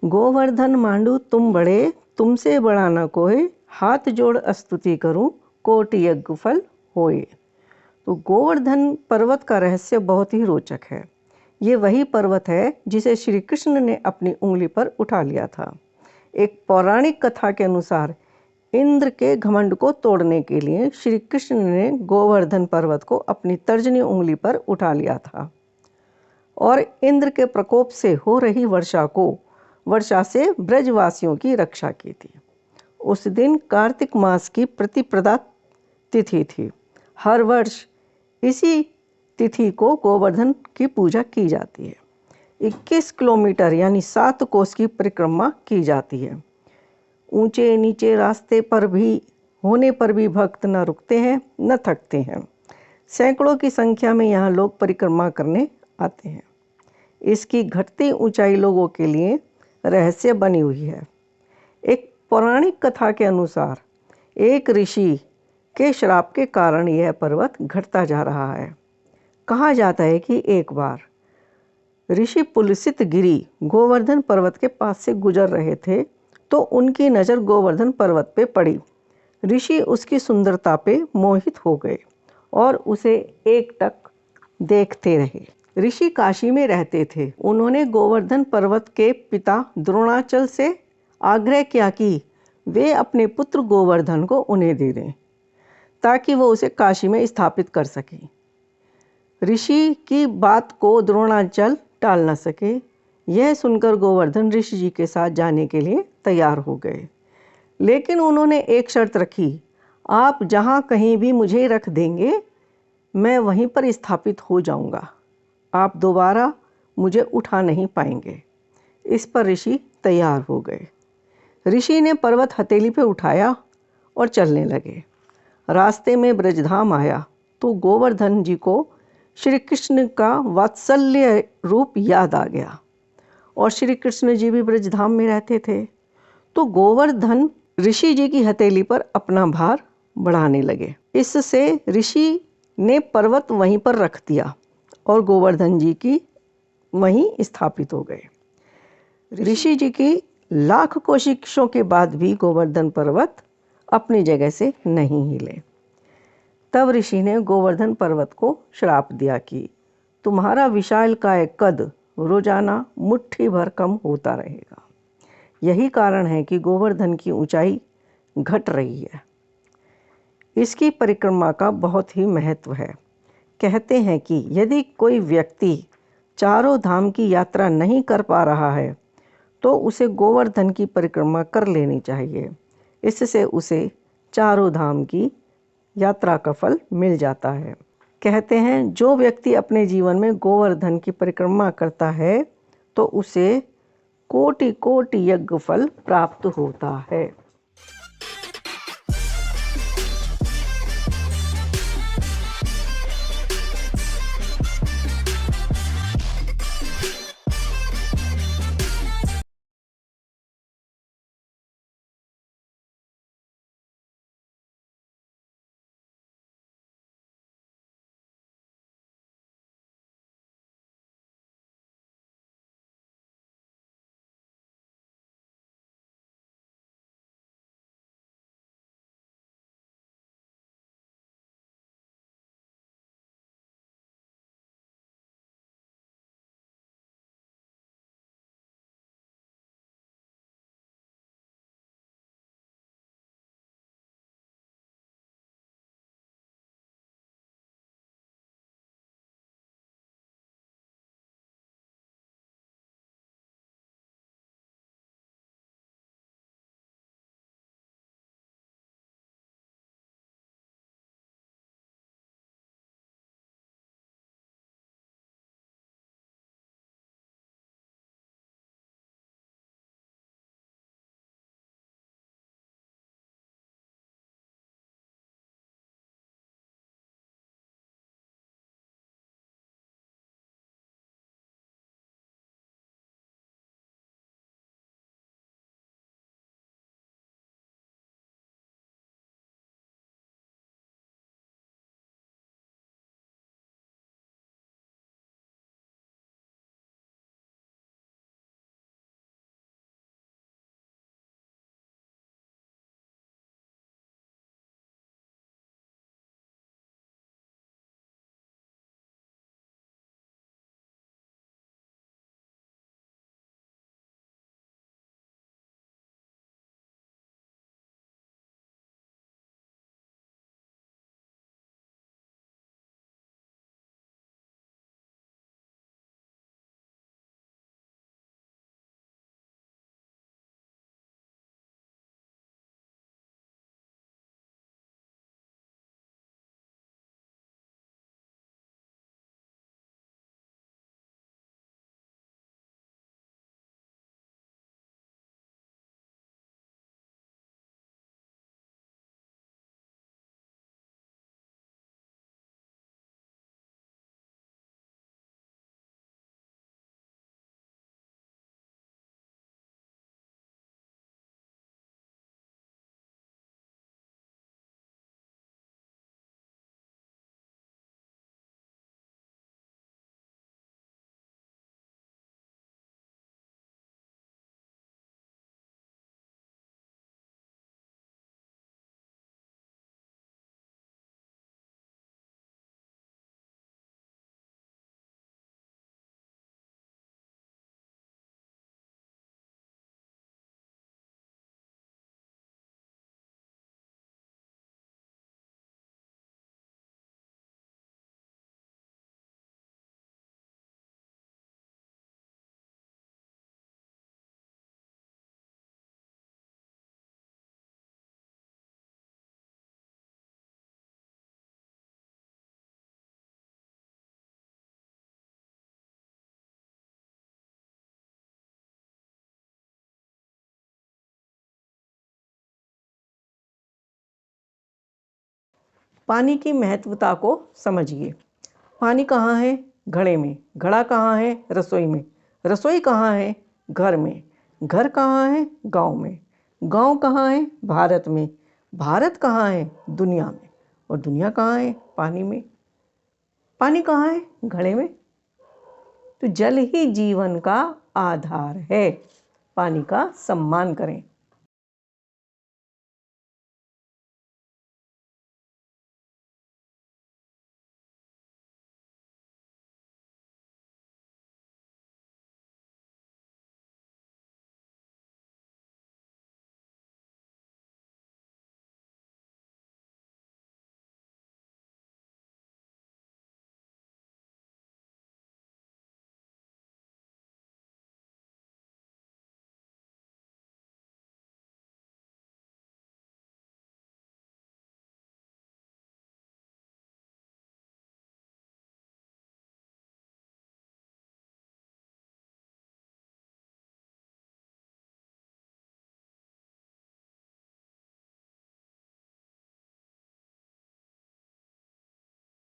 गोवर्धन मांडू तुम बड़े, तुमसे बड़ा न कोई, हाथ जोड़ स्तुति करूं, कोटि यज्ञ फल होए। तो गोवर्धन पर्वत का रहस्य बहुत ही रोचक है। ये वही पर्वत है जिसे श्री कृष्ण ने अपनी उंगली पर उठा लिया था। एक पौराणिक कथा के अनुसार इंद्र के घमंड को तोड़ने के लिए श्री कृष्ण ने गोवर्धन पर्वत को अपनी तर्जनी उंगली पर उठा लिया था और इंद्र के प्रकोप से हो रही वर्षा से ब्रजवासियों की रक्षा की थी। उस दिन कार्तिक मास की प्रतिपदा तिथि थी। हर वर्ष इसी तिथि को गोवर्धन की पूजा की जाती है। 21 किलोमीटर यानी 7 कोस की परिक्रमा की जाती है। ऊंचे नीचे रास्ते पर भी होने पर भी भक्त न रुकते हैं न थकते हैं। सैकड़ों की संख्या में यहाँ लोग परिक्रमा करने आते हैं। इसकी घटती ऊंचाई लोगों के लिए रहस्य बनी हुई है। एक पौराणिक कथा के अनुसार एक ऋषि के श्राप के कारण यह पर्वत घटता जा रहा है। कहा जाता है कि एक बार ऋषि पुलसित गिरी गोवर्धन पर्वत के पास से गुजर रहे थे तो उनकी नज़र गोवर्धन पर्वत पे पड़ी। ऋषि उसकी सुंदरता पे मोहित हो गए और उसे एकटक देखते रहे। ऋषि काशी में रहते थे। उन्होंने गोवर्धन पर्वत के पिता द्रोणाचल से आग्रह किया कि वे अपने पुत्र गोवर्धन को उन्हें दे दें ताकि वो उसे काशी में स्थापित कर सके। ऋषि की बात को द्रोणाचल टाल न सके। यह सुनकर गोवर्धन ऋषि जी के साथ जाने के लिए तैयार हो गए, लेकिन उन्होंने एक शर्त रखी, आप जहाँ कहीं भी मुझे रख देंगे मैं वहीं पर स्थापित हो जाऊंगा, आप दोबारा मुझे उठा नहीं पाएंगे। इस पर ऋषि तैयार हो गए। ऋषि ने पर्वत हथेली पे उठाया और चलने लगे। रास्ते में ब्रजधाम आया तो गोवर्धन जी को श्री कृष्ण का वात्सल्य रूप याद आ गया और श्री कृष्ण जी भी ब्रजधाम में रहते थे। तो गोवर्धन ऋषि जी की हथेली पर अपना भार बढ़ाने लगे। इससे ऋषि ने पर्वत वहीं पर रख दिया और गोवर्धन जी की वहीं स्थापित हो गए। ऋषि जी की लाख कोशिशों के बाद भी गोवर्धन पर्वत अपनी जगह से नहीं हिले। तब ऋषि ने गोवर्धन पर्वत को श्राप दिया कि तुम्हारा विशालकाय कद रोजाना मुट्ठी भर कम होता रहेगा। यही कारण है कि गोवर्धन की ऊंचाई घट रही है। इसकी परिक्रमा का बहुत ही महत्व है। कहते हैं कि यदि कोई व्यक्ति चारों धाम की यात्रा नहीं कर पा रहा है तो उसे गोवर्धन की परिक्रमा कर लेनी चाहिए। इससे उसे चारों धाम की यात्रा का फल मिल जाता है। कहते हैं जो व्यक्ति अपने जीवन में गोवर्धन की परिक्रमा करता है तो उसे कोटि कोटि यज्ञ फल प्राप्त होता है। पानी की महत्वता को समझिए। पानी कहाँ है? घड़े में। घड़ा कहाँ है? रसोई में। रसोई कहाँ है? घर में। घर कहाँ है? गांव में। गांव कहाँ है? भारत में। भारत कहाँ है? दुनिया में। और दुनिया कहाँ है? पानी में। पानी कहाँ है? घड़े में। तो जल ही जीवन का आधार है। पानी का सम्मान करें।